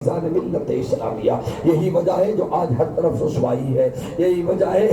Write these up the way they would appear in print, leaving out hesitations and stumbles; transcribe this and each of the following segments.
ملت اسلامیہ. یہی وجہ ہے جو آج ہر طرف رسوائی ہے. یہی وجہ ہے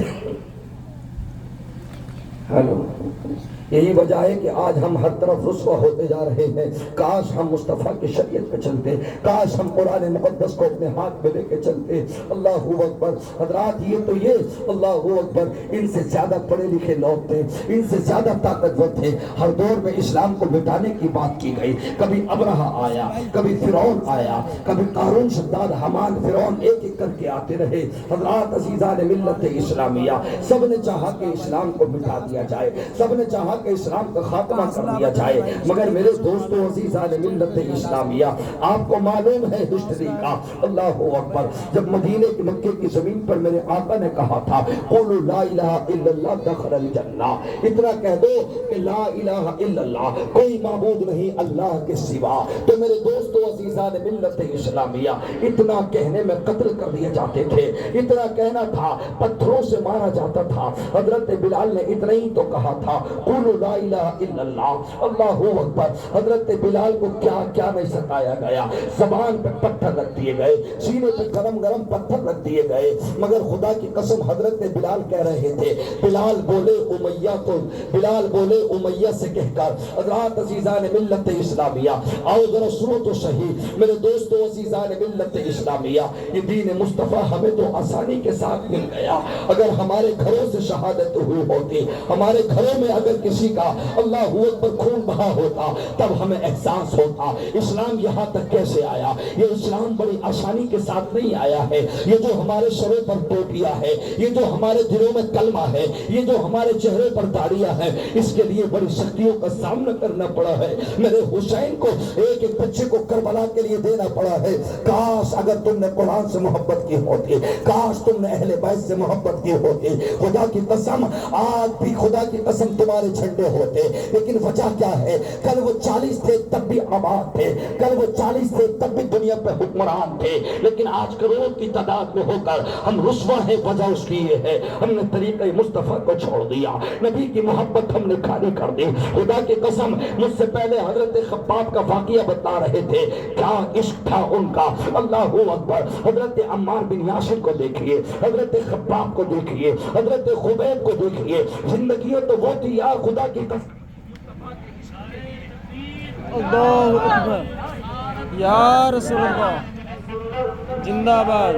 یہی وجہ ہے کہ آج ہم ہر طرف رسوا ہوتے جا رہے ہیں. کاش ہم مصطفیٰ کی شریعت پہ چلتے, کاش ہم قرآن مقدس کو اپنے ہاتھ میں لے کے چلتے. اللہ اکبر. حضرات یہ اللہ اکبر, ان سے زیادہ پڑھے لکھے لوگ تھے, ان سے زیادہ طاقتور تھے. ہر دور میں اسلام کو مٹانے کی بات کی گئی. کبھی ابرہہ آیا, کبھی فرعون آیا, کبھی قارون, شداد, حمان, فرعون, ایک ایک کر کے آتے رہے. حضرات عزیزان ملت اسلامیہ, سب نے چاہا کہ اسلام کو مٹا دیا جائے, سب نے چاہا کہ اسلام کا خاتمہ کر دیا جائے. مگر میرے دوستو عزیزان ملت اسلامیہ, آپ کو معلوم ہے ہسٹری کا. اللہ اکبر. جب مدینے کی مکے کی زمین پر میرے آقا نے کہا تھا قولوا لا الہ الا اللہ دخل الجنہ, اتنا کہہ دو کہ لا الہ الا اللہ, کوئی معبود نہیں اللہ کے سوا, تو میرے دوستو عزیزان ملت اسلامیہ, اتنا کہنے میں قتل کر دیے جاتے تھے. اتنا کہنا تھا پتھروں سے مارا جاتا تھا. حضرت بلال نے اتنا ہی تو کہا تھا قولوا لا الہ الا اللہ. اللہ اکبر. حضرت بلال کو کیا کیا نہیں ستایا گیا. زبان پہ پتھر رکھ دیے گئے, سینے پہ گرم گرم پتھر رکھ دیے گئے. مگر خدا کی قسم حضرت بلال کہہ رہے تھے, بلال بولے امیہ کو, بلال بولے امیہ سے کہہ کر. حضرات عزیزان ملت اسلامیہ, آؤ ذرا سنو تو صحیح میرے دوستو عزیزان ملت اسلامیہ, یہ دین مصطفیٰ ہمیں تو آسانی کے ساتھ مل گیا. اگر ہمارے گھروں سے شہادت ہوئی ہوتی, ہمارے گھروں میں اگر کسی کا اللہ اکبر خون بہا ہوتا, تب ہمیں احساس ہوتا اسلام یہاں تک کیسے آیا. یہ اسلام بڑی آسانی کے ساتھ نہیں آیا ہے. یہ جو ہمارے سروں پر ٹوپیاں ہے, یہ جو ہمارے دلوں میں کلمہ ہے, یہ جو ہمارے چہرے پر داڑیاں ہیں, اس کے لیے بڑی سختیوں کا سامنا کرنا پڑا ہے. میرے حسین کو ایک ایک بچے کو کربلا کے لیے دینا پڑا ہے. کاش اگر تم نے قرآن سے محبت کی ہوتی, کاش تم نے اہل بیت سے محبت کی ہوتی. خدا کی قسم آج بھی خدا کی قسم تمہارے جھنڈے ہوتے. لیکن وجہ کیا ہے, کل وہ 40 تھے تب بھی آباد تھے, کل وہ 40 تھے تب بھی دنیا پہ حکمران تھے. لیکن آج کروڑوں کی تعداد میں ہو کر ہم رسوا ہیں. وجہ اس کی یہ ہے ہم نے طریقہ مصطفیٰ کو چھوڑ دیا, نبی کی محبت ہم نے خالی کر دی. خدا کی قسم مجھ سے پہلے حضرت خباب کا واقعہ بتا رہے تھے, کیا عشق تھا ان کا. اللہ اکبر. حضرت عمار بن یاسر کو دیکھیے, حضرت خباب کو دیکھیے, حضرت خبیب کو دیکھیے. زندگیوں تو وہ تھی یار خدا کی قسم. اللہ اکبر یا رسول اللہ زندہ باد.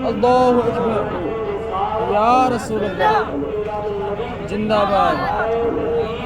اللہ اکبر یا رسول اللہ زندہ باد.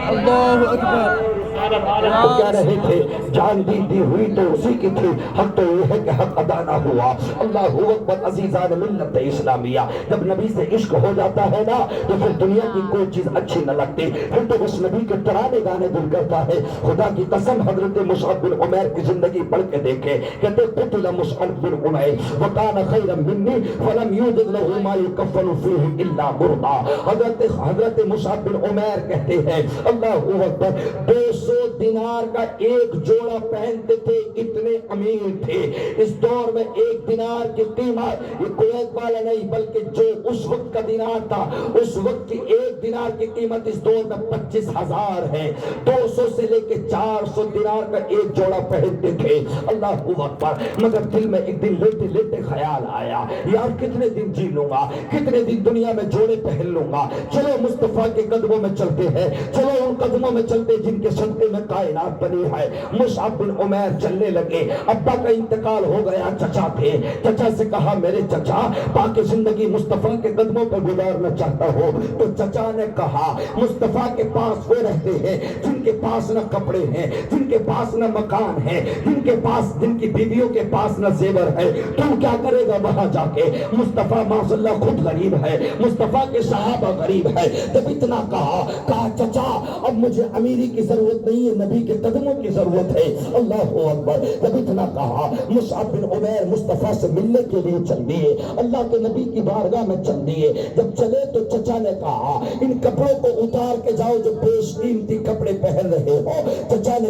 اللہ اکبر. وہ کہہ رہے تھے جان دی ہوئی تو اسی کی تھی, حق تو یہ ہے کہ حق ادا نہ ہوا. اللہ اکبر. عزیزان ملت اسلامیہ, جب نبی سے عشق ہو جاتا ہے نا تو پھر دنیا کی کوئی چیز اچھی نہ لگتی, پھر تو اس نبی کے ترانے گانے دل کرتا ہے. خدا کی قسم حضرت مصعب بن عمیر کی زندگی پڑھ کے دیکھے, کہتے قتل مصعب بن عمیر وکان خیرا منی فلم یوجد له ما یکفن فیہ الا مردا. حضرت مصعب بن عمیر کہتے ہیں اللہ اکبر, 200 دینار کا ایک جوڑا پہنتے تھے, اتنے امیر تھے. اس دور میں ایک دینار کی قیمت, یہ کویت والا نہیں بلکہ جو اس وقت کا دینار تھا, اس وقت کی ایک دینار کی قیمت اس دور میں 25,000 ہے. 200 سے لے کے 400 دینار کا ایک جوڑا پہنتے تھے. اللہ اکبر. مگر دل میں ایک دن لیٹے لیٹے خیال آیا, یار کتنے دن جی لوں گا, کتنے دن دنیا میں جوڑے پہن لوں گا. چلو مصطفیٰ کے قدموں میں چلتے ہیں, چلو ان قدموں میں چلتے جن کے صدقے میں کائنات بنی ہے. مصعب بن عمیر چلنے لگے. ابا کا انتقال ہو گیا, چچا تھے. چچا سے کہا میرے چچا باقی زندگی مصطفیٰ کے قدموں پر گزارنا چاہتا ہو. تو چچا نے کہا مصطفیٰ کے پاس وہ رہتے ہیں جن کے پاس نہ کپڑے ہیں, جن کے پاس نہ مکان ہے, جن کی بیویوں کے پاس نہ زیور ہے. تم کیا کرے گا وہاں جا کے. مصطفیٰ ماشاء اللہ خود غریب ہے, مصطفیٰ کے صحابہ غریب ہے. جب اتنا کہا چچا اب مجھے امیری کی ضرورت نہیں ہے, نبی کے قدموں کی ضرورت ہے. اللہ اکبر. جب اتنا کہا مصعب بن عمیر مصطفیٰ سے ملنے کے لیے چل دیے، اللہ کے نبی کی بارگاہ میں چل دیے۔ جب چلے تو چچا نے کہا ان کپڑوں کو اتار کے جاؤ جو بیش قیمتی کپڑے پہن رہے ہو۔ چچا نے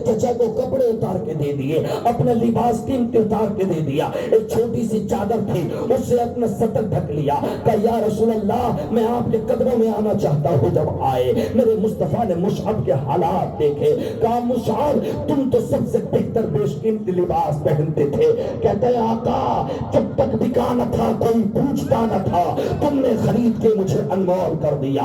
چچا کو کپڑے اتار کے دے دیے، اپنا لباس قیمتی اتار کے دے دیا۔ ایک چھوٹی سی چادر تھی، اس سے اپنا سطر ڈھک لیا، کہا یا رسول اللہ میں آپ کے قدموں میں آنا چاہتا ہوں۔ جب آئے میرے مصطفیٰ نے مصعب کے حالات دیکھے، کہا مصعب تم تو سب سے بہتر بیش قیمتی لباس پہنتے تھے۔ کہتے ہیں آقا جب تک بکا نہ تھا کوئی پوچھتا نہ تھا، تم نے خرید کے مجھے انمول کر دیا۔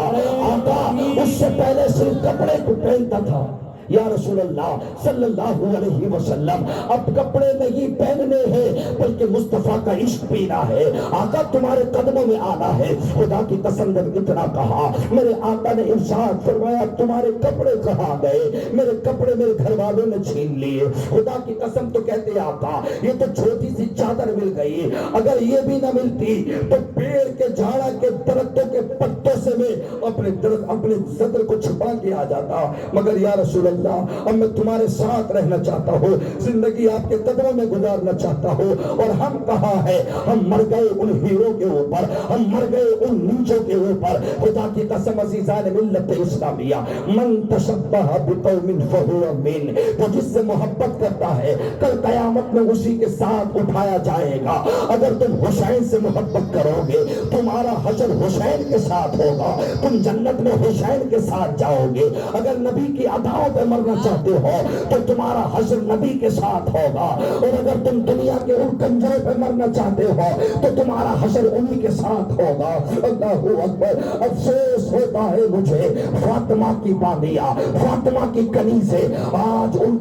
آقا اس سے پہلے صرف کپڑے کو پہنتا تھا یا رسول اللہ صلی اللہ علیہ وسلم، اب کپڑے نہیں پہننے ہیں بلکہ مصطفیٰ کا عشق پینا ہے۔ آقا تمہارے قدموں میں آنا ہے۔ خدا کی قسم جب اتنا کہا میرے آقا نے ارشاد فرمایا تمہارے کپڑے کہاں گئے؟ میرے کپڑے میرے گھر والوں نے چھین لیے۔ خدا کی قسم تو کہتے آقا یہ تو چھوٹی سی چادر مل گئی، اگر یہ بھی نہ ملتی تو پیڑ کے جھاڑا کے درختوں کے پتوں سے میں اپنے صدر کو چھپا کے آ جاتا، مگر یا رسول اللہ اب میں تمہارے ساتھ رہنا چاہتا ہوں، زندگی آپ کے قدموں میں گزارنا چاہتا ہوں۔ اور ہم کہاں ہیں؟ ہم مر گئے ان ہیروں کے اوپر، ہم مر گئے ان نیچوں کے اوپر۔ خدا کی قسم عزیزان ملت اسلامیہ، من تشبہ بقوم فہو من، تو جس سے محبت کرتا ہے کل قیامت میں اسی کے ساتھ اٹھایا جائے گا۔ اگر تم حسین سے محبت کرو گے تمہارا حشر حسین کے ساتھ ہوگا، تم جنت میں حسین کے ساتھ جاؤ گے۔ اگر نبی کی اداؤں پہ مرنا چاہتے ہو تو تمہارا حشر نبی کے ساتھ ہوگا، اور اگر تم دنیا کے ان کنجروں پہ مرنا چاہتے ہو تو تمہارا حشر انہی کے ساتھ ہوگا۔ اللہ اکبر۔ افسوس ہوتا ہے مجھے فاطمہ کی باندیا، فاطمہ کی کنیزیں آج ان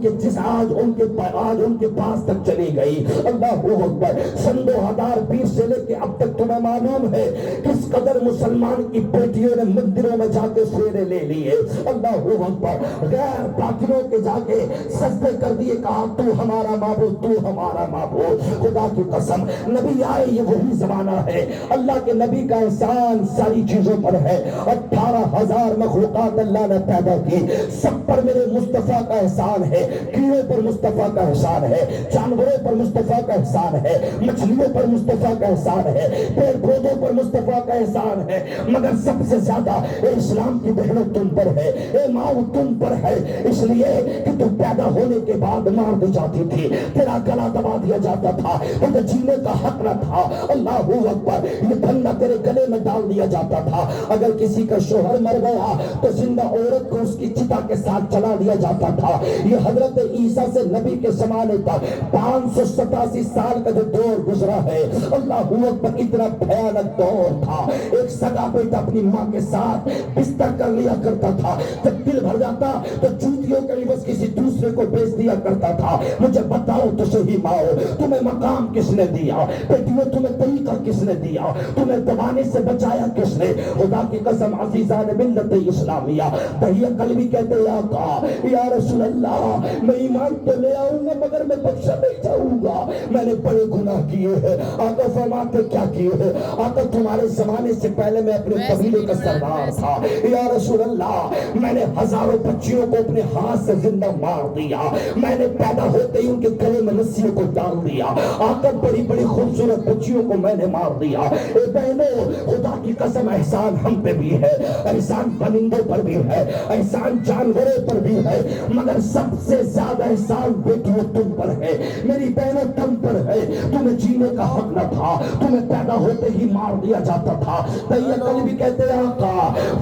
کے پاس تک چلی گئی۔ اللہ اکبر۔ سن 2020 سے لے کے اب تک تمہیں معلوم ہے کس قدر مسلمان کی بیٹیوں نے مندروں میں جا کے پھیرے لے لیے۔ اللہ اکبر۔ غیر پاکیوں کے جا کے سجدے کر دیے، کہا تو ہمارا معبود، تو ہمارا معبود۔ خدا کی قسم نبی آئے یہ وہی زمانہ ہے، اللہ کے نبی کا احسان ساری چیزوں پر ہے۔ 18,000 مخلوقات اللہ نے پیدا کی، سب پر میرے مصطفیٰ کا احسان ہے۔ کیڑوں پر مصطفیٰ کا احسان ہے، جانوروں پر مصطفیٰ کا احسان ہے، مچھلیوں پر مصطفیٰ کا احسان ہے، پیڑ پودوں پر مصطفیٰ کا احسان ہے، مگر سب سے زیادہ اے اسلام کی بہنوں تم پر ہے، اے ماں تم پر ہے، اس لیے کہ تو پیدا ہونے کے بعد مار دی جاتی تھی، تیرا گلا دبا دیا جاتا تھا، تجھے جینے کا حق نہ تھا۔ اللہ اکبر۔ یہ دھنہ تیرے گلے میں ڈال دیا جاتا تھا، اگر کسی کا شوہر مر گیا تو زندہ عورت کو اس کی چتا کے ساتھ چلا دیا جاتا تھا۔ یہ حضرت عیسیٰ سے نبی کے زمانے تک 587 سال کا جو دور گزرا ہے، اللہ اکبر، اتنا بھیانک دور تھا۔ ایک سگا بیٹا اپنی ماں کے ساتھ بستر کر لیا کرتا تھا، جب دل بھر جاتا تو چوٹیوں کے عوض کسی دوسرے کو بیچ دیا کرتا تھا۔ مجھے بتاؤ تو صحیح ماؤ، تمہیں مقام کس نے دیا؟ بیٹیوں تمہیں طریقہ کس نے دیا؟ تمہیں دبانے سے بچایا کس نے؟ خدا کی قسم عزیزان ملت اسلامیہ، دہیہ قلبی کہتے ہیں آقا یا رسول اللہ میں ایمان تو لے آؤں گا مگر میں بخشا نہیں جاؤں گا، میں نے بڑے گناہ کیے ہیں۔ آقا فرماتے کیا کیے ہیں؟ آقا تمہارے زمانے سے پہلے میں اپنے قبیلے کا سردار تھا، یا رسول اللہ میں نے ہزاروں بچیوں کو اپنے ہاتھ سے زندہ مار دیا، میں نے پیدا ہوتے ہی ان کے گلے میں رسیوں کو ڈال دیا، آقا بڑی بڑی خوبصورت بچیوں کو میں نے مار دیا۔ اے بہنوں خدا کی قسم احسان ہم پہ بھی ہے، احسان پرندوں پر بھی ہے، احسان جانوروں پر بھی ہے، مگر سب سے زیادہ احسان بیٹیوں تم پر ہے، میری بہنوں تم پر ہے۔ تمہیں جینے کا حق نہ تھا، تمہیں پیدا ہوتے ہی مار دیا جاتا تھا۔ دہیہ قلبی کہتے ہیں آقا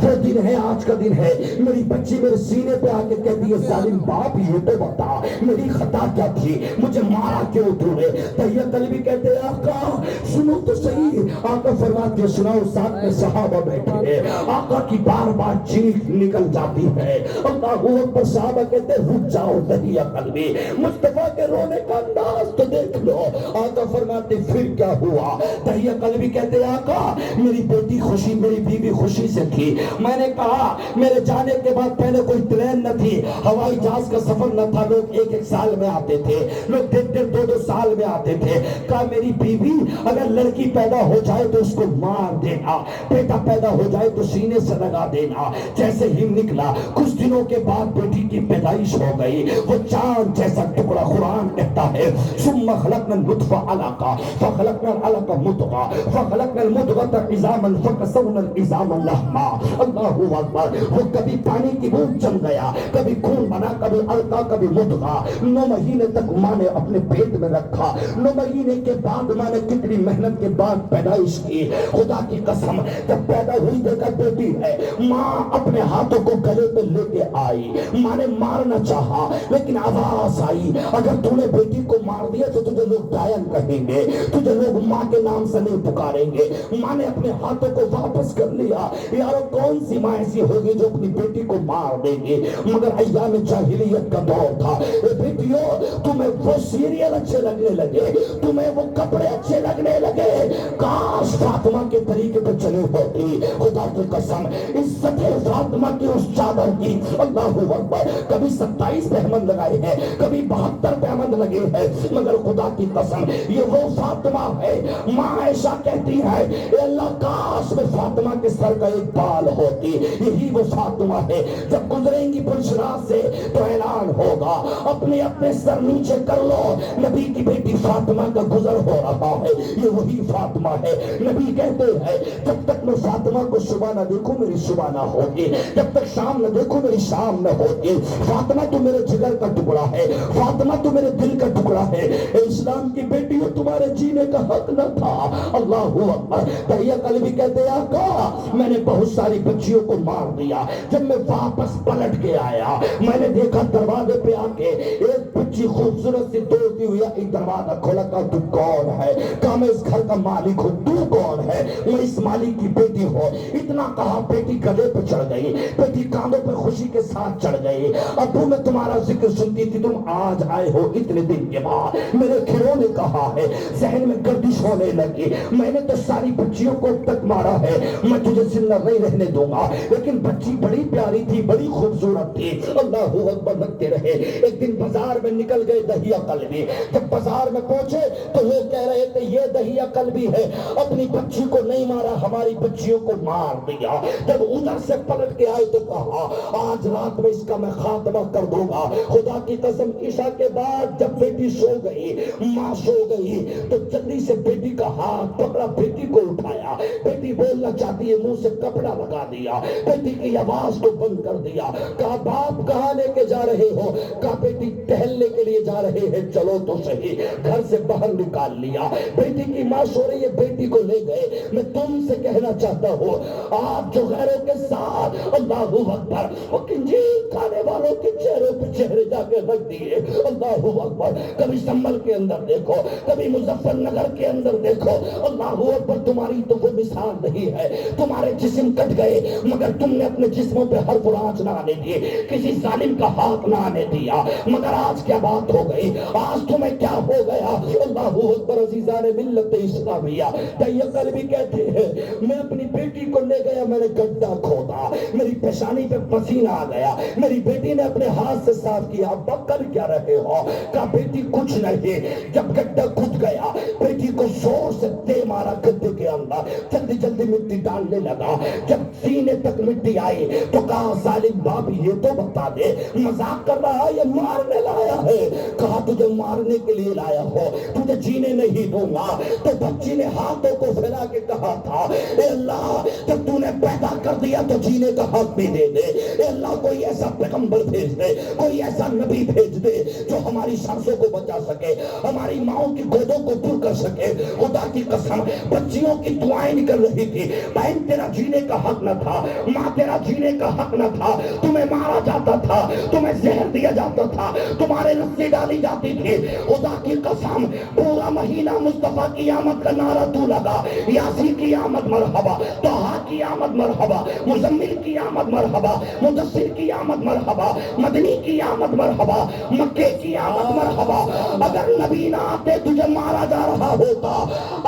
وہ دن ہے آج کا دن ہے، میری بچی میرے سینے پہ آ کے کہتی ہے ظالم باپ یہ تو بتا میری خطا کیا تھی، مجھے مارا کیوں تو نے؟ دہیہ قلبی کہتے ہیں آقا سنو تو صحیح۔ آقا فرماتے سناؤ، ساتھ میں صحابہ بیٹھے ہیں، آقا کی بار بار چیخ نکل جاتی ہے۔ اللہ اکبر۔ صحابہ کہتے ہیں رک جاؤ دہیہ قلبی، مصطفیٰ کے رونے کا انداز تو دیکھ لو۔ آقا فرماتے پھر کیا ہوا؟ دہیہ قلبی کہتے ہیں آقا میری بیٹی خوشی، میری بیوی خوشی سے تھی، میں نے کہا میرے جانے کے بعد پہلے کوئی ٹرین نہ تھی، ہوائی جہاز کا سفر نہ تھا، لوگ ایک ایک سال میں آتے تھے، لوگ 1.5 2 سال میں آتے کرتے تھے, کہا میری بیوی اگر لڑکی پیدا ہو جائے تو اس کو مار دینا, بیٹا پیدا ہو جائے تو سینے سے لگا دینا. جیسے ہی نکلا کچھ دنوں کے بعد بیٹی کی پیدائش ہو گئی, وہ چاند جیسا ٹکڑا. قرآن کہتا ہے ثم خلقنا النطفہ علقہ فخلقنا العلقہ مضغہ فخلقنا المضغۃ عظاما فکسونا العظام لحما. اللہ اکبر. وہ کبھی پانی کی بوند جم گیا, کبھی خون بنا, کبھی علقہ, کبھی مضغہ. 9 مہینے تک ماں نے اپنے پیٹ میں رکھا. 9 مہینے کے بعد ماں نے کتنی محنت کے بعد پیدائش کی. خدا کی قسم جب پیدا ہوئی دیکھا بیٹی ہے, ماں اپنے ہاتھوں کو گلے پہ لے کے آئی. ماں نے مارنا چاہا لیکن آواز آئی, اگر تو نے بیٹی کو مار دیا تو تجھے لوگ ڈائن کہیں گے, تجھے لوگ ماں کے نام سے نہیں پکاریں گے. ماں نے اپنے ہاتھوں کو واپس کر لیا. یارو کون سی ماں ایسی ہوگی جو اپنی بیٹی کو مار دے گی؟ مگر ایام جاہلیت کا دور تھا. اے بیٹیوں, تمہیں وہ سیریل اچھے لگنے لگے, تمہیں وہ کپڑے اچھے لگنے لگے, کاش فاطمہ کے طریقے پہ چلے ہوتی. خدا کی قسم عزت ہے فاطمہ کی اس چادر کی. اللہ اکبر. کبھی 27 پہمند لگائے ہیں, کبھی 72 پہمند لگے ہیں, مگر خدا کی قسم یہ وہ فاطمہ ہے. ماں عائشہ کہتی ہے اے اللہ کاش میں فاطمہ کے سر کا ایک بال ہوتی. یہی وہ فاطمہ ہے. جب گزریں گی پنچراس سے تو اعلان ہوگا اپنے اپنے سر نیچے کر لو, نبی کی بیٹی فاطمہ کا گزر ہو رہا ہے. یہ وہی فاطمہ ہے. نبی کہتے ہیں جب تک میں فاطمہ کو صبح نہ دیکھوں میری صبح نہ ہوگی, جب تک شام نہ دیکھوں میری شام نہ ہوگی. فاطمہ تو میرے جگر کا ٹکڑا ہے, فاطمہ تو میرے دل کا ٹکڑا ہے. اسلام کی بیٹی ہو, تمہارے جینے کا حق نہ تھا. اللہ اکبر. دہیا قلبی کہتے آقا میں نے بہت ساری بچیوں کو مار دیا. جب میں واپس پلٹ کے آیا میں نے دیکھا دروازے پہ آ کے ایک بچی خوبصورت سی دوڑتی ہوئی ایک دروازہ کھولا. کہا تو کون ہے؟ کہا میں اس گھر کا مالک ہوں. تو کون ہے؟ میں اس مالک کی بیٹی ہوں. اتنا کہا بیٹی گلے پہ چڑھ گئی, بیٹی کاندھوں پہ خوشی کے ساتھ چڑھ گئی. ابو میں تمہارا ذکر سنتی تھی, تم آج آئے ہو اتنے دن کے بعد. میرے کھروں نے کہا ہے, ذہن میں گردش ہونے لگی. میں نے تو ساری بچیوں کو اب تک مارا ہے, میں تجھے زندہ نہیں رہنے دوں گا. لیکن بچی بڑی پیاری تھی, بڑی خوبصورت تھی. اللہ اکبر لگتے رہے. ایک دن بازار میں نکل گئے دہیا قلبی. جب بازار میں پہنچے تو وہ کہہ رہے تھے یہ دہیا قلبی ہے, اپنی بچی کو نہیں مارا, ہماری بچیوں کو مار دیا. جب ادھر سے پلٹ کے آئے تو کہا آج رات میں اس کا میں خاتمہ کر دوں گا. خدا کی قسم عشاء کے بعد جب بیٹی سو گئی, ماں سو گئی, تو جلدی سے بیٹی کا ہاتھ پکڑا, بیٹی کو اٹھایا. بیٹی بولنا چاہتی ہے, منہ سے کپڑا لگا دیا, بیٹی کی آواز کو بند کر دیا. کہا باپ کہاں لے کے جا رہے ہو؟ کہا بیٹی ٹہلنے کے لیے جا رہے ہیں. چلو تو صحیح. گھر سے باہر نکال لیا. بیٹی کی ماں سو رہی ہے, بیٹی کو لے گئے. میں تم سے کہنا چاہتا ہوں آپ جو غیروں کے ساتھ اللہ اکبر وہ کنجیل کھانے والوں کے چہروں پہ چہرے جا کے رکھ دیے. اللہ اکبر. کبھی سنبل کے اندر دیکھو, کبھی مظفر نگر کے اندر دیکھو. اللہ اکبر. تمہاری تو وہ مثال نہیں ہے. تمہارے جسم کٹ گئے مگر تم نے اپنے جسموں پہ حرف و آنچ نہ آنے دیے, کسی ظالم کا ہاتھ نہ آنے دیا. مگر آج کیا بات ہو گئی, آج تمہیں کیا ہو گیا؟ اللہ اکبر. عزیزان ملت اسلامیہ دہیا قلبی کہتے ہیں میں اپنی بیٹی کو لے گیا, میں نے گڈھا کھودا, میری پیشانی پہ پسینہ آ گیا. میری بیٹی نے اپنے ہاتھ سے صاف کیا. ابا کر کیا رہے ہو؟ کہا بیٹی کچھ نہیں. جب گڈھا کھد گیا بیٹی کو زور سے دے مارا گڈھے کے اندر, جلدی جلدی مٹی ڈالنے لگا. جب سینے تک مٹی آئی تو کہا ظالم باپ یہ تو بتا دے مذاق کر رہا ہے یا مارنے لایا ہے؟ کہا تجھے مارنے کے لیے لایا ہو, تجھے جینے نہیں دوں گا. تو بچی نے ہاتھوں کو پھیلا کے کہا تھا اے اللہ جب تو نے پیدا کر دیا تو جینے کا حق بھی دے دے. اے اللہ کوئی ایسا پیغمبر بھیج دے, کوئی ایسا نبی بھیج دے جو ہماری سانسوں کو بچا سکے, ہماری ماؤں کی گودوں کو پر کر سکے. خدا کی قسم بچیوں کی دعائیں نکل رہی تھی. بہن تیرا جینے کا حق نہ تھا, ماں تیرا جینے کا حق نہ تھا. تمہیں مارا جاتا تھا, تمہیں زہر دیا جاتا تھا, تمہارے رسی ڈالی جاتی تھی. خدا کی قسم پورا مہینہ مصطفیٰ کی آمد کا نعرہ تو لگا. یاسین کی آمد مرحبا, طہا کی آمد مرحبا, مزمل کی آمد مرحبا, مدثر کی آمد مرحبا, مدنی کی آمد مرحبا, مکے کی آمد مرحبا. اگر نبی نہ آتے تجھے مارا جا رہا ہوتا.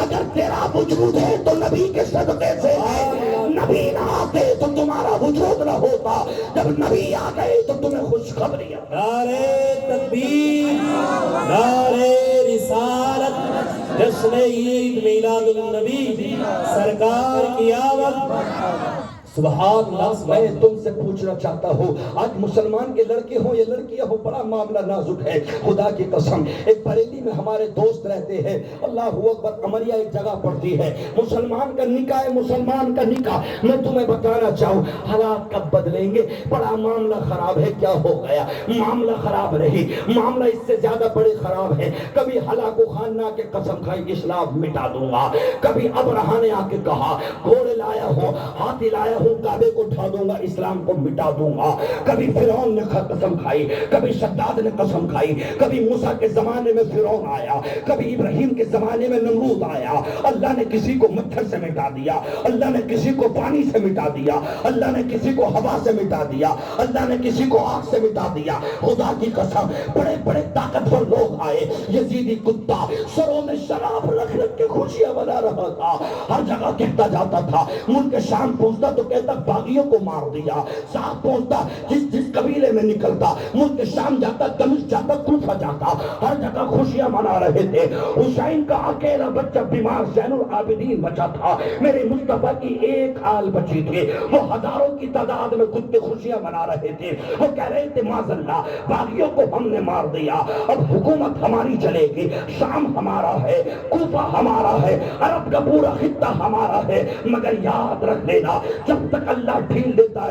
اگر تیرا وجود ہے تو نبی کے صدقے سے, نبی نہ آتے تو تمہارا وجود نہ ہوتا. جب نبی آ گئے تو تمہیں خوشخبری. نعرہ تکبیر, نعرہ رسالت, جشن عید میلاد النبی سرکار کی آمد سبحان اللہ۔ میں تم سے پوچھنا چاہتا ہوں، آج مسلمان کے لڑکے ہوں یا لڑکیاں ہوں، بڑا معاملہ نازک ہے۔ خدا کی قسم، ایک بریلی میں ہمارے دوست رہتے ہیں، اللہ اکبر، امریا ایک جگہ پڑتی ہے، مسلمان کا نکاح ہے، مسلمان کا نکاح۔ میں تمہیں بتانا چاہوں حالات کب بدلیں گے، بڑا معاملہ خراب ہے۔ کیا ہو گیا؟ معاملہ خراب رہی، معاملہ اس سے زیادہ بڑے خراب ہے۔ کبھی ہلاکو خان نے آ کے قسم کھائی اسلام مٹا دوں گا، کبھی ابرہا نے آ کے کہا گھوڑے لایا ہوں، ہاتھی لایا ہوں، کعبے کو اٹھا دوں گا، اسلام کو مٹا دوں گا۔ کبھی فرعون نے قسم کھائی، کبھی شداد نے قسم کھائی، کبھی موسیٰ کے زمانے میں فرعون آیا، کبھی ابراہیم کے زمانے میں نمرود آیا۔ اللہ نے کسی کو مچھر سے مٹا دیا، اللہ نے کسی کو پانی سے مٹا دیا، اللہ نے کسی کو ہوا سے مٹا دیا، اللہ نے کسی کو آگ سے مٹا دیا۔ خدا کی قسم، بڑے بڑے طاقتور لوگ آئے، یزیدی کتا سروں میں شراب رکھ رکھ کے خوشیاں بنا رہا تھا، ہر جگہ کہتا جاتا تھا، ملک شام پہنچتا تو کہتا باغیوں کو مار دیا، ساتھ پہنچتا جس قبیلے میں نکلتا، ملک شام جاتا، دمشق جاتا، کوفہ جاتا، ہر جگہ خوشیاں منا رہے تھے۔ حسین کا اکیلا بچہ بیمار زین العابدین بچا تھا، میرے مصطفیٰ کی ایک آل بچی تھی، وہ ہزاروں کی تعداد میں کتے خوشیاں منا رہے تھے۔ وہ کہہ رہے تھے معاذ اللہ، باغیوں کو ہم نے مار دیا، اب حکومت ہماری چلے گی، شام ہمارا ہے، کوفہ ہمارا ہے، عرب کا پورا خطہ ہمارا ہے، مگر یاد رکھ لینا جب تک اللہ ڈھیل دیتا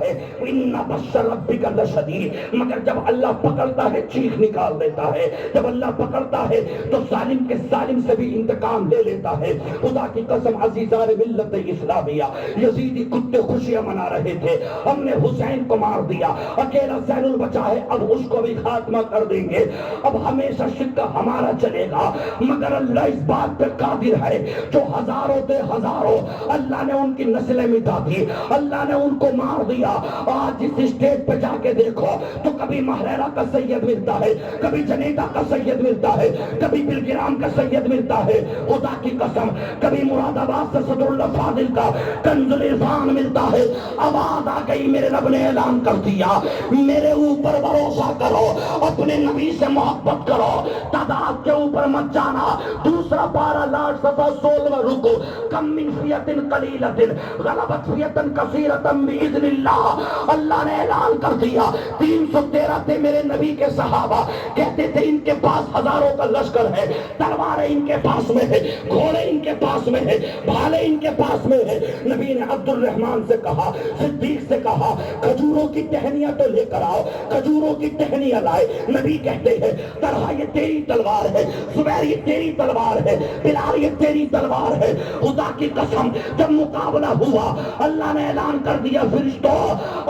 ہے اِنَّ بَطْشَ رَبِّكَ لَشَدِيدٌ، مگر جب اللہ پکڑتا ہے چیخ نکال دیتا ہے، جب اللہ پکڑتا ہے تو ظالم کے ظالم سے بھی انتقام لے لیتا ہے۔ خدا کی قسم عزیزان ملت اسلامیہ، یزیدی کتے خوشیاں منا رہے تھے، ہم نے حسین کو مار دیا، اکیلا زین البچا ہے، اب اس کو بھی خاتمہ کر دیں گے، اب ہمیشہ شکا ہمارا چلے گا۔ مگر اللہ اس بات پہ قادر ہے، جو ہزاروں تھے ہزاروں، اللہ نے ان کی نسلیں مٹا دی، اللہ نے ان کو مار دیا۔ آج اس اسٹیٹ پہ جا کے دیکھو تو کبھی محریرہ کا سید ملتا ہے، کبھی جنیدہ کا سید ملتا ہے، کبھی بلگرام کا سید ملتا ہے، خدا کی قسم کبھی مراد آباد سے صدر اللہ فاضل کا کنز العرفان ملتا ہے۔ آواز آ گئی، میرے رب نے اعلان کر دیا، میرے اوپر بھروسہ کرو، اپنے نبی سے محبت کرو، تعداد کے اوپر مت جانا۔ دوسرا پارہ لاٹ صفحہ 16 رکو، کم من فیۃ قلیلۃ غلبت فیۃ کثیرۃ بإذن اللہ۔ اللہ نے اعلان کر دیا، 313 تھے میرے نبی کے صحابہ، کہتے تھے ان کے پاس ہزاروں کا لشکر ہے، تلواریں ان کے پاس میں ہے، گھوڑے ان کے پاس میں ہے، بھالے ان کے پاس میں ہے۔ نبی نے عبد الرحمن سے کہا، صدیق سے کہا، کھجوروں کی ٹہنیاں تو لے کر آؤ، کھجوروں کی ٹہنیاں لائے۔ نبی کہتے ہیں طلحہ یہ تیری تلوار ہے، زبیر یہ تیری تلوار ہے، بلال یہ تیری تلوار ہے۔ خدا کی قسم جب مقابلہ ہوا، اللہ نے اعلان کر دیا، فرشتوں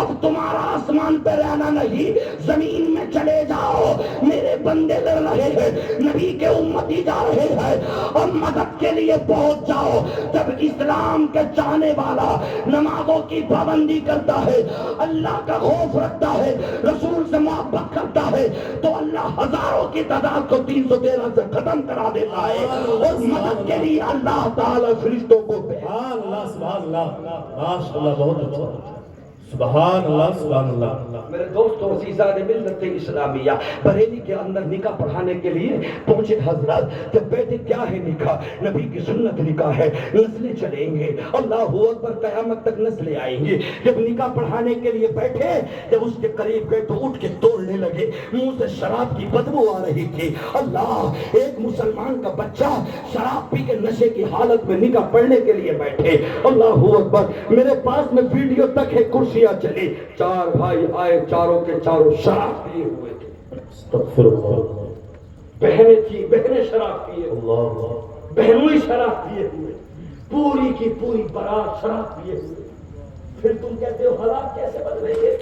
اب تمہارا آسمان پہ رہنا نہیں، زمین میں چلے جاؤ، میرے بندے لڑ رہے ہیں، نبی کے امتی جا رہے ہیں، اور مدد کے لیے پہنچ جاؤ۔ جب اسلام کے چاہنے والا نمازوں کی پابندی کرتا ہے، اللہ کا خوف رکھتا ہے، رسول سے محبت کرتا ہے، تو اللہ ہزاروں کی تعداد کو 313 سے ختم کرا دیتا ہے، اور مدد کے لیے اللہ تعالی فرشتوں کو سبحان اللہ سبحان اللہ ماشاء اللہ، بہت اچھا، سبحان اللہ سبحان اللہ۔ میرے دوستوں عزیزان ملت اسلامیہ، بریلی کے اندر نکاح پڑھانے کے لیے پہنچے حضرات، جب بیٹے کیا ہے نکاح، نبی کی سنت نکاح ہے، نسلیں چلیں گے، اللہ اکبر، قیامت تک نسلیں آئیں گے۔ جب نکاح پڑھانے کے لیے بیٹھے، جب اس کے قریب گئے تو اٹھ کے توڑنے لگے، منہ سے شراب کی بدبو آ رہی تھی۔ اللہ، ایک مسلمان کا بچہ شراب پی کے نشے کی حالت میں نکاح پڑھنے کے لیے بیٹھے، اللہ اکبر، میرے پاس میں ویڈیو تک ہے، کرسی چلی، 4 بھائی آئے، چاروں کے چاروں شراب پیے ہوئے تھے، استغفر اللہ، بہنیں تھی، بہنیں شراب پیے، اللہ، بہنوں ہی شراب پیے ہوئے، پوری کی پوری بارات شراب پیے ہوئے۔ پھر تم کہتے ہو حالات کیسے بدلیں گے،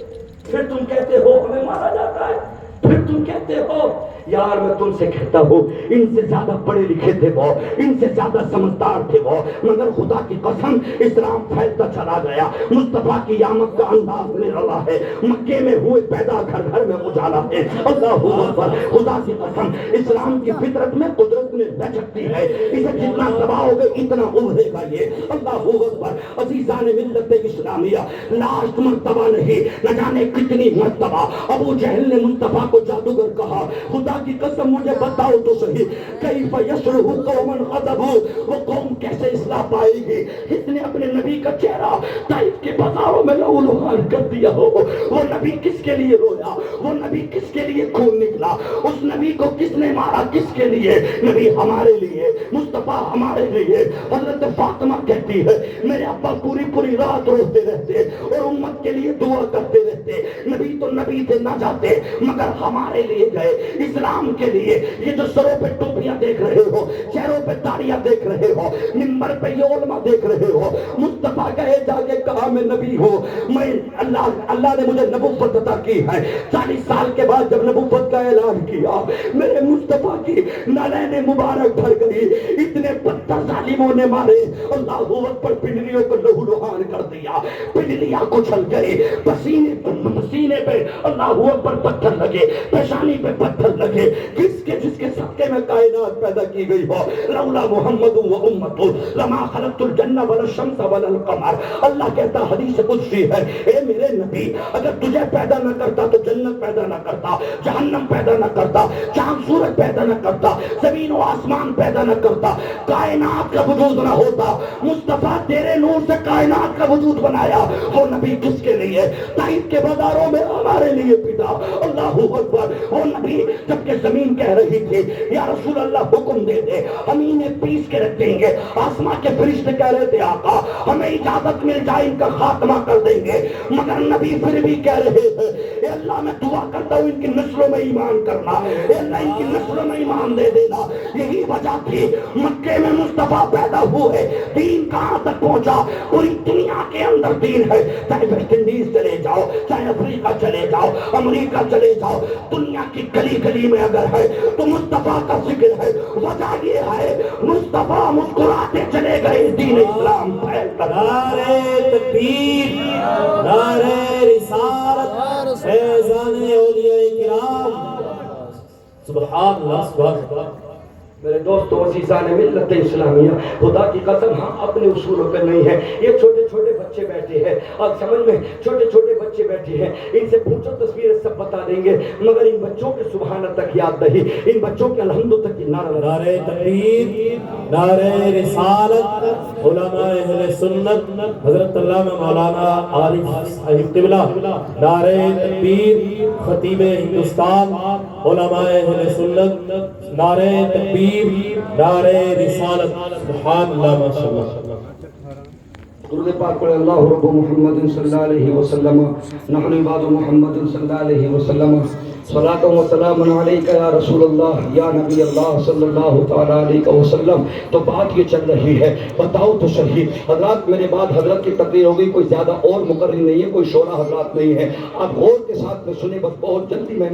پھر تم کہتے ہو ہمیں مارا جاتا ہے، پھر تم کہتے ہو یار میں تم سے کہتا ہوں ان سے زیادہ پڑھے لکھے تھے وہ، ان سے زیادہ سمجھدار تھے وہ، مگر خدا کی قسم اسلام پھیلتا چلا گیا، مصطفیٰ کی آمد کا انداز نرالا ہے، مکے میں ہوئے پیدا گھر گھر میں اجالا ہے، اللہ اکبر، خدا کی قسم اسلام کی فطرت میں قدرت میں لچکتی ہے، اسے جتنا دباؤ گے اتنا ابھرے گا یہ، اللہ اکبر۔ عزیزان ملت اسلامیہ، لاسٹ مرتبہ نہیں، نہ جانے کتنی مرتبہ ابو جہل نے مصطفیٰ کو جادوگر کہا، خدا کی قسم مجھے بتاؤ تو صحیح، کیف یصلح قوما غضبوا، وہ قوم کیسے اصلاح پائے گی اس نے اپنے نبی کا چہرہ طائف کے بازاروں میں لہو لہان کر دیا ہو؟ وہ نبی کس کے لیے رویا؟ وہ نبی کس کے لیے خون نکلا؟ اس نبی کو کس نے مارا؟ کس کے لیے؟ نبی ہمارے لیے، مصطفیٰ ہمارے لیے۔ حضرت فاطمہ کہتی ہے میرے ابا پوری رات روتے رہتے اور امت کے لیے دعا کرتے رہتے، نبی تو نبی تھے نہ جاتے مگر ہمارے لیے گئے، اسلام کے لیے۔ یہ جو سروں پہ ٹوپیاں دیکھ رہے ہو، چہروں پہ داڑیاں دیکھ رہے ہو، منبر پہ یہ علماء دیکھ رہے ہو، مصطفیٰ کہے جا کے کہا میں نبی ہوں، میں اللہ نے مجھے نبوت عطا کی ہے۔ 40 سال کے بعد جب نبوت کا اعلان کیا، میرے مصطفیٰ کی نالین مبارک بھر گئی، اتنے پتھر ظالموں نے مارے، اللہ اکبر، پنڈلیوں کو لہو لہان کر دیا، پنڈلیاں کچل گئی، پسینے پہ اللہ اکبر پتھر لگے، پیشانی پہ پتھر لگے، جس کے صدقے میں کائنات پیدا کی گئی ہو، لولا محمد و امت لما خلقت الجنہ ولا الشمس ولا القمر۔ اللہ کہتا حدیث قدسی ہے، اے میرے نبی اگر تجھے پیدا نہ کرتا تو جنت پیدا نہ کرتا، جہنم پیدا نہ کرتا، چاند سورج پیدا نہ کرتا، زمین و آسمان پیدا نہ کرتا، کائنات کا وجود نہ ہوتا۔ مصطفیٰ تیرے نور سے کائنات کا وجود بنایا، وہ نبی کس کے لیے؟ طائف کے بازاروں میں ہمارے لیے پیٹا، اللہ اکبر۔ وہ نبی جب کہ زمین کہہ رہی تھی یا رسول اللہ حکم دے دے، ہم انہیں پیس کے رکھ دیں گے، آسمان کے فرشتے کہہ رہے تھے آقا ہمیں اجازت مل جائے ان کا خاتمہ کر دیں گے، مگر نبی پھر بھی کہہ رہے ہیں اے اللہ میں دعا کرتا ہوں ان کی نسلوں میں ایمان کرنا، اے اللہ ان کی نسلوں میں ایمان دے دینا۔ یہی وجہ تھی مکے میں مصطفیٰ پیدا ہوئے، دین کہاں تک پہنچا؟ پوری دنیا کے اندر دین ہے، چاہے ویسٹ انڈیز چلے جاؤ، چاہے افریقہ چلے جاؤ، امریکہ چلے جاؤ، دنیا کی گلی گلی میں اگر ہے تو مصطفیٰ کا ذکر ہے۔ وجہ یہ ہے مصطفیٰ مسکراتے چلے گئے، دین اسلام پھیل کر۔ نعرہ تکبیر، نعرہ رسالت، فیضان اولیاء کرام، سبحان اللہ سبحان اللہ۔ میرے دوستو عزیزان ملت اسلامیہ، خدا کی قسم ہم اپنے اصولوں پہ نہیں ہیں۔ یہ چھوٹے چھوٹے بچے بیٹھے ہیں اور سمجھ میں چھوٹے چھوٹے بچے بیٹھے ہیں، ان سے پوچھو تصویریں سب بتا دیں گے، مگر ان بچوں کے سبحان تک یاد نہیں، ان بچوں کے الحمد تک نعرہ تکبیر، نعرہ رسالت، علماء اہل سنت، حضرت علامہ مولانا عارف صاحب قبلہ، نعرہ تکبیر، خطیب ہندوستان، علماء اہل سنت، نعرہ تکبیر، نعرہ رسالت، سبحان اللہ ماشاءاللہ۔ درود پاک پڑھے اللہ رب محمد صلی اللہ علیہ وسلم، نحن عباد محمد صلی اللہ علیہ وسلم، صلاۃ و سلام علیک یا رسول اللہ یا نبی اللہ صلی اللہ تعالیٰ علیہ وسلم۔ تو بات یہ چل رہی ہے، بتاؤ تو صحیح حضرات، میرے بعد حضرت کی تقریر ہوگی، کوئی زیادہ اور مقرر نہیں ہے، کوئی شورا حضرات نہیں ہے، آپ غور کے ساتھ میں سنیں، بس بہت جلدی میں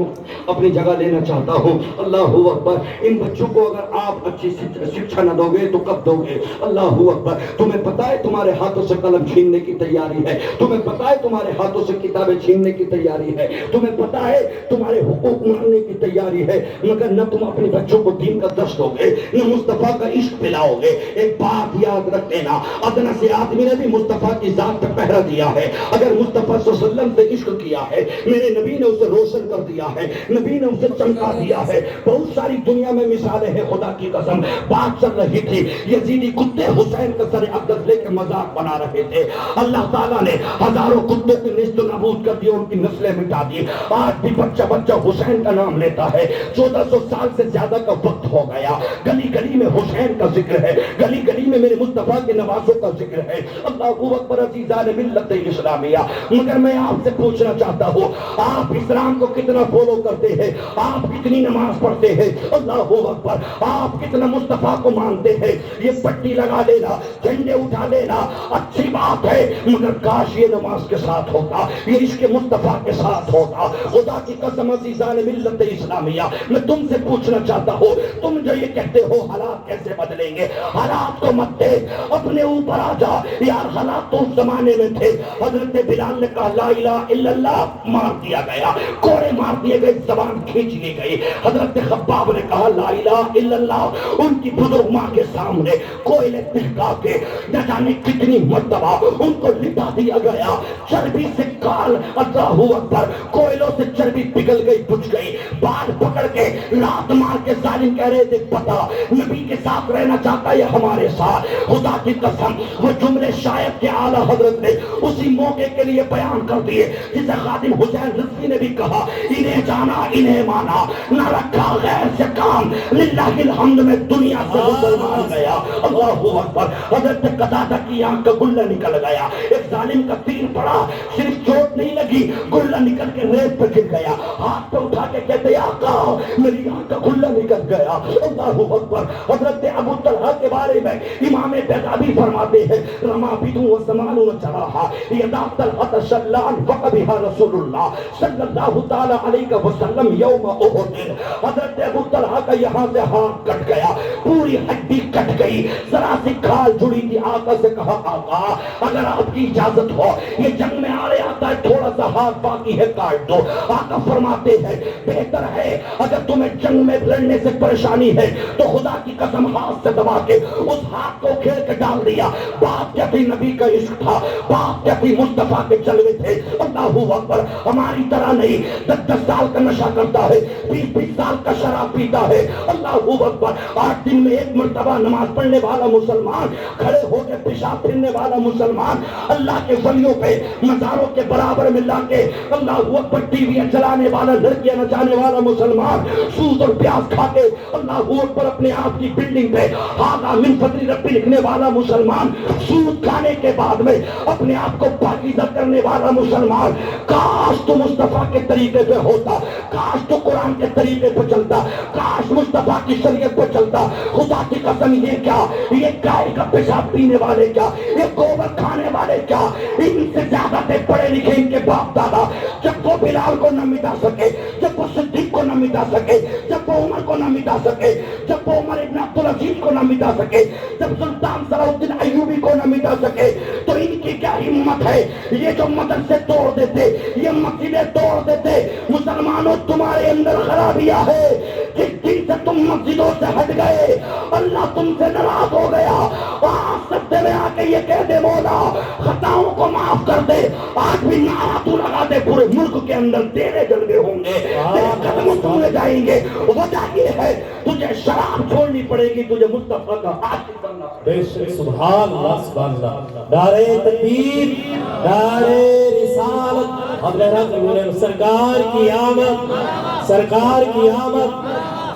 اپنی جگہ لینا چاہتا ہوں۔ اللہ اکبر، ان بچوں کو اگر آپ اچھی شکشا نہ دو گے تو کب دو گے؟ اللہ اکبر، تمہیں پتہ ہے تمہارے ہاتھوں سے قلم چھیننے کی تیاری ہے، تمہیں پتہ ہے تمہارے ہاتھوں سے کتابیں چھیننے کی تیاری ہے، تمہیں پتہ ہے تمہارے حقوق ماننے کی تیاری ہے، مگر نہ تم اپنے بچوں کو دین کا درس دو گے، نہ مصطفیٰ کا عشق پلاؤ گے۔ ایک بات یاد رکھ دینا، ادنیٰ سے آدمی نے بھی مصطفیٰ کی ذات پہ پہرا دیا ہے، اگر مصطفیٰ صلی اللہ علیہ وسلم سے عشق کیا ہے، میرے نبی نے اسے روشن کر دیا ہے، نبی نے اسے چمکا دیا ہے۔ بہت ساری دنیا میں مثالیں ہیں، خدا کی قسم بات چل رہی تھی، یزیدی کتے حسین کا سر اقدس لے کے مذاق بنا رہے تھے، اللہ تعالیٰ نے ہزاروں کتوں کی نیست و نابود کر دی، ان کی نسلیں مٹا دی۔ آج بھی بچہ بچہ حسین کا نام لیتا ہے، 1400 سال سے زیادہ کا وقت ہو گیا، گلی گلی میں حسین کا ذکر ہے، گلی گلی میں میرے مصطفیٰ کے نوازوں کا ذکر ہے۔ اللہ اکبر، عزیزان ملت اسلامیہ، مگر میں آپ سے پوچھنا چاہتا ہوں، آپ اسلام کو کتنا فالو کرتے ہیں؟ آپ کتنی نماز پڑھتے ہیں؟ اللہ اکبر، آپ کتنا مصطفیٰ کو مانتے ہیں؟ یہ پٹی لگا لینا، جھنڈے اٹھا لینا اچھی بات ہے، مگر کاش یہ نماز کے ساتھ ہوتا، یہ عشق مصطفیٰ کے ساتھ ہوتا۔ خدا کی قسم عزیزان ملت اسلامیہ، میں تم سے پوچھنا چاہتا ہوں، تم جو یہ کہتے ہو حالات کیسے بدلیں گے، حالات کو مت دیکھ، اپنے اوپر آ جا یار۔ حالات تو اس زمانے میں تھے، حضرت بلال نے کہا لا الہ الا اللہ، مار دیا گیا، کوڑے مار دیے گئے، زبان کھینچ لی گئی۔ حضرت خباب نے کہا لا الہ الا اللہ، ان کی بزرگ ماں کے سامنے کوئلے پھینکا کے نہ جانے کتنی مرتبہ ان کو لٹا دیا گیا، چربی سے کال، اللہ اکبر، کوئلوں سے چربی پگھل گئی بجھ گئی. بال پکڑ کے لات مار کے ظالم کہہ رہے تھے پتا نبی کے ساتھ رہنا چاہتا ہے ہمارے ساتھ. خدا کی قسم وہ جملے شاید کہ اعلیٰ حضرت نے اسی موقع کے لیے بیان کر دیے جسے خادم حسین رضوی نے بھی کہا انہیں جانا انہیں مانا نہ رکھا غیر سے کام للہ الحمد میں دنیا سے مسلمان گیا. اللہ اکبر. حضرت قتادہ کی آنکھ کا گلہ نکل گیا. ایک ظالم کا تیر پڑا, صرف چوٹ نہیں لگی, گلہ نکل کے ریت پہ گر گیا. ہاتھ پہ اٹھا کے کہتے آقا میری آنکھ کا گلہ نکل گیا. اللہ اکبر. حضرت ابو طلحہ کے بارے میں امام بیضاوی فرماتے ہیں رما بدو و زمان چراہا یدا طلحہ شلان وقبها رسول اللہ صلی اللہ تعالی علیہ وسلم یوم احد. حضرت ابو طلحہ کا یہاں سے ہاتھ کٹ گیا, پوری ہڈی کٹ گئی, ذرا سی کھال جڑی تھی. آقا سے کہا آقا اگر آپ کی اجازت ہو یہ جنگ میں آ رہے آتا ہے تھوڑا سا ہاتھ باقی ہے کاٹ دو. آقا فرماتے ہیں بہتر ہے اگر تمہیں جنگ میں لڑنے سے پریشانی ہے تو خدا کی قسم ہاتھ سے دبا کے اس ہاتھ کو کھیل کے ڈال دیا. بات کیا تھی نبی کا عشق تھا, بات کیا تھی مصطفیٰ کے جلوے تھے. اللہ اکبر. ہماری طرح نہیں 10 سال کا نشہ کرتا ہے, 20 سال کا شراب پیتا ہے. اللہ اکبر. 8 دن میں ایک مرتبہ نماز پڑھنے والا مسلمان, کھڑے ہو کے پیشاب پھرنے والا مسلمان, اللہ کے ولیوں پہ مزاروں کے برابر میں لا کے اللہ اکبر ٹی ویاں چلانے والا, لڑکیاں نچانے والا مسلمان, سود اور پیاز کھا کے اللہ اکبر اپنے آپ کی بلڈنگ پہ ہاذا من فضل ربی لکھنے والا مسلمان, سود کھانے کے بعد میں اپنے آپ کو پاکیزہ کرنے والا مسلمان. کاش تو مصطفیٰ کے طریقے پہ ہوتا, کاش تو قرآن کے طریقے پہ چلتا, کاش مصطفیٰ کی شریعت پہ چلتا. خدا کی قسم یہ کیا, یہ گائے کا پیشاب پینے والے کیا, یہ گوبر کھانے والے کیا, ان سے زیادہ تھے پڑھے لکھے ان کے باپ دادا. جب وہ بلال کو نہ مٹا سکے, جب وہ صدیق کو نہ مٹا سکے, جب وہ عمر کو نہ مٹا سکے, جب وہ عمر ابن عبدالعزیز کو نہ مٹا سکے, جب سلطان صلاح الدین ایوبی کو نہ مٹا سکے, تو ان کی کیا ہمت ہے یہ جو مدرسے توڑ دیتے, یہ مسجدیں توڑ دیتے. مسلمانوں تمہارے اندر خرابیاں ہے, جس دن سے تم مسجدوں سے ہٹ گئے اللہ تم سے ناراض ہو گیا. آج سجدے میں آ کے یہ کہہ دے مولا خطاؤں کو معاف کر دے. آج بھی نعرہ تو لگا دے, پورے ملک کے اندر تیرے جلوے ہوں گے, تیرے قدم سنے جائیں گے. وجہ یہ ہے تجھے شراب چھوڑنی پڑے گی, تجھے مصطفیٰ کا عاشق بننا پڑے گا. سبحان اللہ سبحان اللہ. نعرہ تکبیر, نعرہ رسالت, حضرت سرکار کی آمد, سرکار کی آمد.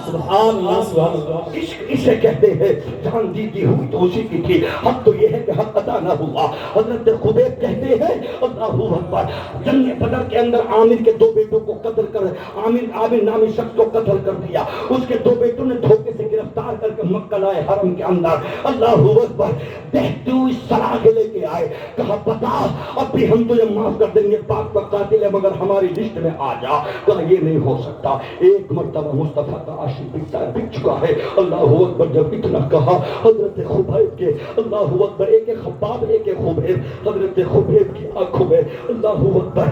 سبحان اللہ سبحان اللہ. عشق اسے کہتے ہیں جان دی ہوئی تو اسی کی تھی, حق تو یہ ہے کہ حق ادا نہ ہوا. حضرت خبیب کہتے ہیں اللہ اکبر جنگ بدر کے اندر عامر کے 2 بیٹوں کو قتل کر, عامر نامی شخص کو قتل کر دیا. اس کے 2 بیٹوں نے دھوکے سے گرفتار کر کے مکہ لائے حرم کے اندر. اللہ اکبر. بہتی ہوئی سراغ لے کے آئے, کہا بتا اب بھی ہم تجھے معاف کر دیں گے, پاک کا قاتل ہے مگر ہماری لسٹ میں آ جا. کہا یہ نہیں ہو سکتا, ایک مرتبہ مصطفیٰ کا عاشق بک چکا ہے. اللہ اکبر. جب اتنا کہا حضرت خبیب کے, اللہ اکبر, ایک خباب ایک خبیب, حضرت خبیب کی آنکھوں میں اللہ اکبر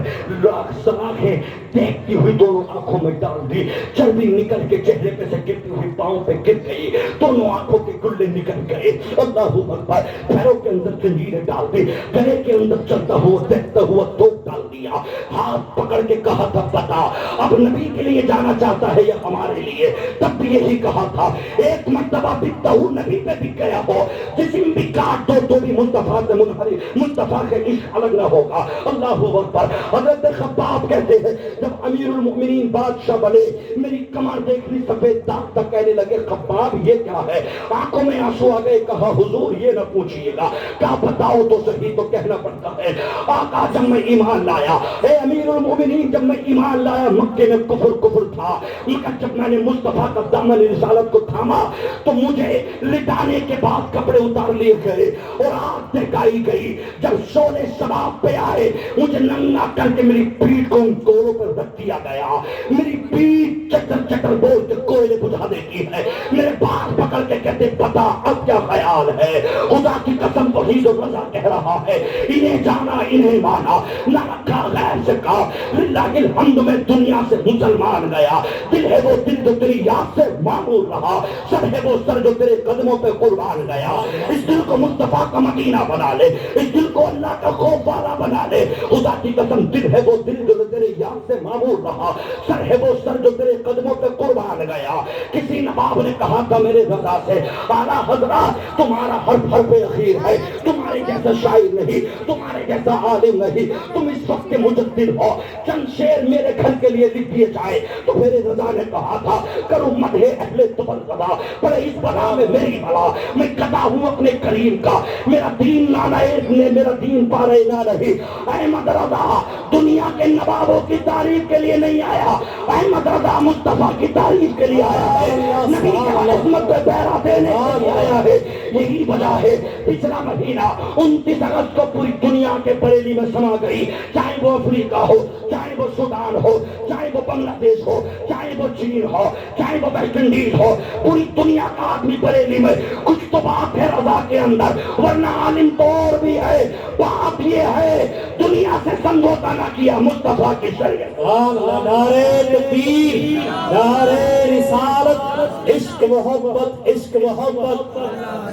سراخیں دیکھتی ہوئی دونوں آنکھوں میں ڈال دی. چربی نکل کے چہرے پہ سے گرتی ہوئی پاؤں پہ گر گئی, دونوں آنکھوں کے گلے نکل گئے. اللہ اکبر. پیروں کے اندر زنجیریں ڈال دی, گلے کے اندر چلتا ہوا دیکھتا ہوا توپ ڈال دیا. ہاتھ پکڑ کے کہا تھا بتا اب نبی کے لیے جانا چاہتا ہے یا ہمارے لیے. تب بھی یہی کہا تھا ایک مرتبہ بکتا ہوں نبی پہ بک گیا ہو, جسم بھی کاٹ دو تو بھی مصطفیٰ سے منحرف, مصطفیٰ کے عشق الگ نہ ہوگا. اللہ اکبر. حضرت خباب کہتے ہیں جب امیر المؤمنین بادشاہ بنے میری کمر دیکھنی سفید داغ تک کہنے لگے خباب یہ کیا ہے, آنکھوں میں آنسو آ گئے. کہا حضور یہ نہ پوچھئے گا, کیا بتاؤ تو صحیح, تو کہنا پڑتا ہے. آقا جب میں ایمان لایا, اے امیر المؤمنین جب میں ایمان لایا مکے میں کفر تھا, مگر جب میں نے مصطفیٰ کا دامن رسالت کو تھاما تو مجھے لٹانے کے بعد کپڑے اتار لیے گئے اور آگ دکھائی گئی. جب شعلے شباب پہ آئے مجھے ننگا کر کے میری پیٹھ کو ان گولوں پر رکھ دیا گیا. میری پیٹھ چٹر چٹر بول کے کوئلے بجھا دیتی ہے. میرے بال پکڑ کے کہتے بتا اب کیا خیال ہے. خدا کی قسم توحید و رضا کہہ رہا ہے, انہیں جانا انہیں مانا, نہ رکھا غیر سے کام. للہ الحمد میں دنیا سے مسلمان گیا. دل ہے وہ دل جو تیری یاد سے معمور رہا, سر ہے وہ سر جو تیرے قدموں پہ قربان گیا. اس دل کو مصطفیٰ کا مدینہ بنا لے, اس دل کو اللہ کا خوف والا بنا لے. خدا کی قسم دل ہے وہ دل جو تیرے اخلاق سے معمور رہا، سر ہے وہ سر جو تیرے قدموں پہ قربان گیا۔ کسی نواب نے کہا تھا میرے رضا سے، اعلیٰ حضرات تمہارا حرف حرف اخیر ہے، تمہارے جیسا شاعر نہیں، تمہارے جیسا عالم نہیں، تم اس وقت کے مجدد ہو، چند شعر میرے گھر کے لیے لکھ دیے جائے۔ تو میرے رضا نے کہا تھا کروں مدح اہل طبل قضا، پر اس بلا میں میری بلا، میں قضا ہوں اپنے کریم کا، میرا دین لانا ایک نے میرا دین پارے نہ نہیں۔ احمد رضا دنیا کے نوابوں کی تعریف کے لیے نہیں آیا، احمد رضا مصطفیٰ کی تعریف کے لیے آیا ہے، نبی کے عظمت پہ پہرا دینے کے لیے آیا ہے۔ یہی وجہ ہے پچھلا مہینہ 29 اگست کو پوری دنیا کے بریلی میں سما گئی، چاہے وہ افریقہ ہو، چاہے وہ سودان ہو، چاہے وہ بنگلہ دیش ہو، چاہے وہ چین ہو، چاہے وہ ویسٹ انڈیز ہو، پوری دنیا کا آدمی بریلی میں۔ کچھ تو بات ہے رضا کے اندر، ورنہ عالم تو اور بھی ہے۔ بات یہ ہے دنیا سے سمجھوتا نہ کیا مصطفیٰ کی شریعت۔ نعرہ تکبیر، نعرہ رسالت، عشق محبت، عشق محبت،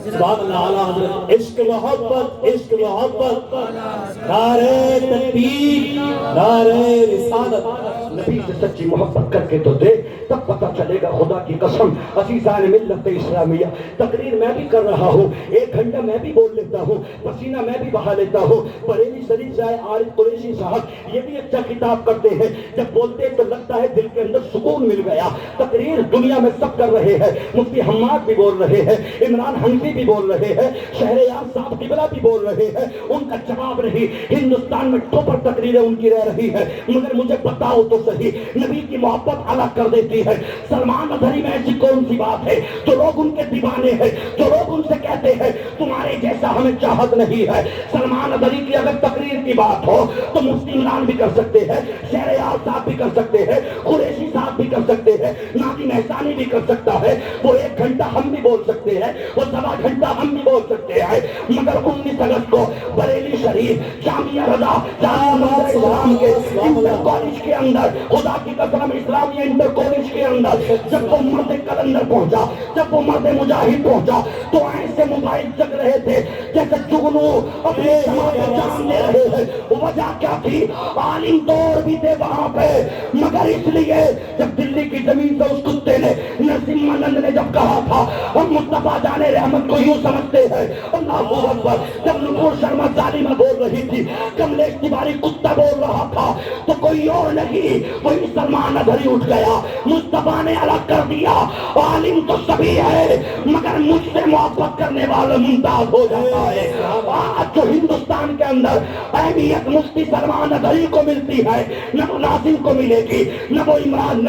سبحان اللہ اعلیٰ حضرت، عشق محبت، عشق محبت، نعرہ تکبیر، نعرہ رسالت۔ نبی سے سچی محبت کر کے تو دیکھ، تب پتہ چلے گا خدا کی قسم۔ عزیزان ملت اسلامیہ، تقریر میں بھی کر رہا ہوں، 1 گھنٹہ میں بھی بول لیتا ہوں، پسینہ میں بھی بہا لیتا ہوں۔ بریلی شریف سے عارف قریشی صاحب یہ بھی اچھا خطاب کرتے ہیں، جب بولتے تو لگتا ہے دل کے اندر سکون مل گیا۔ تقریر دنیا میں سب کر رہے ہیں، مفتی حماد بھی بول رہے ہیں، عمران حنفی بھی بول رہے ہیں، شہریار صاحب قبلہ بھی بول رہے ہیں، ان کا جواب نہیں۔ ہندوستان میں ٹوپر تقریریں ان کی رہ رہی ہے، مگر مجھے بتاؤ تو صحیح، نبی کی محبت الگ کر دیتی ہے۔ سلمان اظہری میں ایسی کون سی بات ہے جو لوگ ان کے دیوانے ہیں، جو لوگ ان سے کہتے ہیں تمہارے جیسا ہمیں چاہت نہیں ہے۔ سلمان اظہری کی اگر تقریر کی بات ہو تو مفتی عمران بھی کر سکتے ہیں، شہریار صاحب بھی کر سکتے ہیں، قریشی صاحب بھی کر سکتے ہیں، نادی احسانی بھی کر سکتا ہے۔ وہ 1 گھنٹہ ہم بھی بول سکتے ہیں، وہ 1.25 گھنٹہ ہم بھی بول سکتے ہیں، مگر 19 اگست کو بریلی شریف جامعہ رضا جامعہ اسلام کے انٹر کالج کے اندر، خدا کی قسم اسلامیہ انٹر کالج کے اندر جب وہ مرد کلندر پہنچا، جب وہ مرد مجاہد پہنچا تو ایسے موبائل جگ رہے تھے جیسے جگنو اپنی سما کو جان دے رہے ہیں۔ وجہ کیا تھی؟ عالم دور بھی تھے وہاں پہ، مگر اس لیے جب دلی کی زمین سے اس کتے نے نرسمہ نند نے جب کہا تھا ہم مصطفیٰ جان رحمت کو یوں سمجھتے ہیں، اللہ اکبر، جب نپور شرما ظالمہ بول رہی تھی، کملیش تیواری کتا بول رہا تھا، تو کوئی اور نہیں وہی سلمان اظہری اٹھ گیا، مصطفیٰ نے الگ کر دیا۔ عالم تو سبھی ہے مگر مجھ سے محبت کرنے والا ممتاز ہو جاتا ہے۔ آج جو ہندوستان کے اندر اہمیت مفتی سلمان اظہری کو ملتی ہے، نہ وہ ناظم کو ملے گی، نہ وہ عمران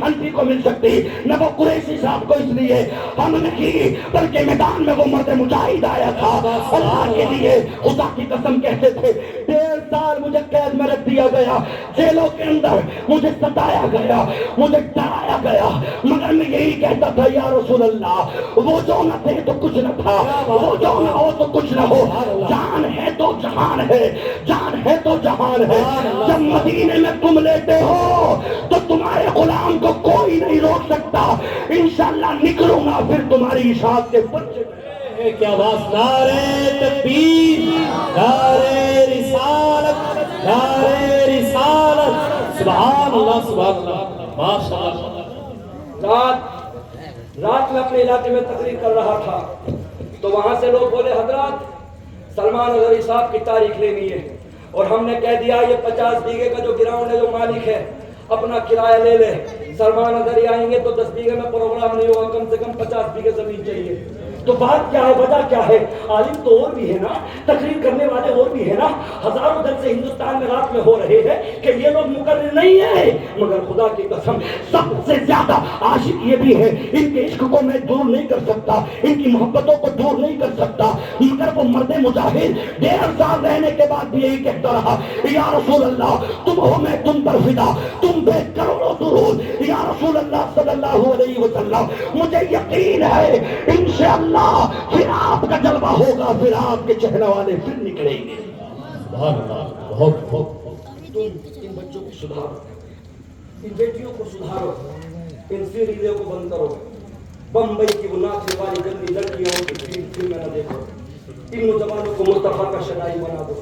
حنفی کو مل سکتی، نہ وہ قریشی صاحب کو، اس لیے ہم نہیں بلکہ میدان میں وہ مرد مجاہد آیا تھا اللہ کے لیے۔ خدا کی قسم کہتے تھے 1.5 سال مجھے قید میں رکھ دیا گیا، جیلوں کے اندر مجھے ستایا گیا، مجھے ڈرایا گیا، مگر میں یہی کہتا تھا یا رسول اللہ وہ جو نہ تھے تو کچھ نہ تھا، وہ جو نہ ہو تو کچھ نہ ہو، جان ہے تو جہان ہے، جان ہے تو جہان ہے۔ جب مدینے میں تم لیتے ہو تو تمہارے غلام کو کوئی نہیں روک سکتا، انشاءاللہ نکلوں گا پھر تمہاری اشاعت کے پرچے۔ کیا بات، نعرہ تکبیر، نعرہ رسالت، نعرہ رسالت، سبحان اللہ سبحان اللہ، ماشاء اللہ۔ رات میں اپنے علاقے میں تقریر کر رہا تھا تو وہاں سے لوگ بولے حضرات سلمان اظہری صاحب کی تاریخ لینی ہے، اور ہم نے کہہ دیا یہ 50 بیگھے کا جو گراؤنڈ ہے جو مالک ہے اپنا کرایہ لے لے، سلمان اظہری آئیں گے تو 10 بیگھے میں پروگرام نہیں ہوگا، کم سے کم 50 بیگھے زمین چاہیے۔ تو بات کیا ہے، وجہ کیا ہے؟ عالم تو اور بھی ہے نا، تقریر کرنے والے اور بھی ہے نا، ہزاروں جلسے ہندوستان میں رات میں ہو رہے ہیں کہ یہ لوگ مقرر نہیں ہیں، مگر خدا کی قسم سب سے زیادہ عاشق یہ بھی ہے، ان کے عشق کو میں دور نہیں کر سکتا، ان کی محبتوں کو دور نہیں کر سکتا، مگر وہ مرد مجاہد 1.5 سال رہنے کے بعد بھی یہی کہتا رہا یا رسول اللہ تم ہو میں تم پر فدا، تم بے کروڑوں درود یا رسول اللہ صلی اللہ علیہ وسلم، مجھے یقین ہے انشاءاللہ پھر آپ کا جلوہ ہوگا، پھر آپ کے چہرے والے پھر نکلیں گے۔ سبحان اللہ، بہت تم ان بچوں کو سدھارو، ان بیٹیوں کو سدھارو، ان سیریلوں کو بند کرو، بمبئی کی وہ ناچنے والی گندی لڑکیوں کی فلمیں نہ دیکھو، ان نوجوانوں کو مصطفیٰ کا شنائی بنا دو۔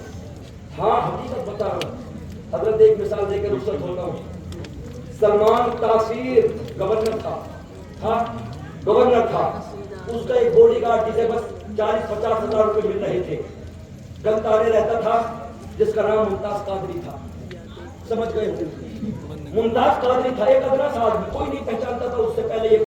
ہاں حقیقت بتا رہا ہوں، حضرت ایک مثال دے کے رخصت ہوتا ہوں. سلمان تاثیر گورنر تھا. اس کا ایک باڈی گارڈ جسے بس 40-50 ہزار روپے مل رہے تھے گلتانے رہتا تھا, جس کا نام ممتاز قادری تھا. سمجھ گئے؟ ممتاز قادری تھا, ایک ادنا سا آدمی, کوئی نہیں پہچانتا تھا. اس سے پہلے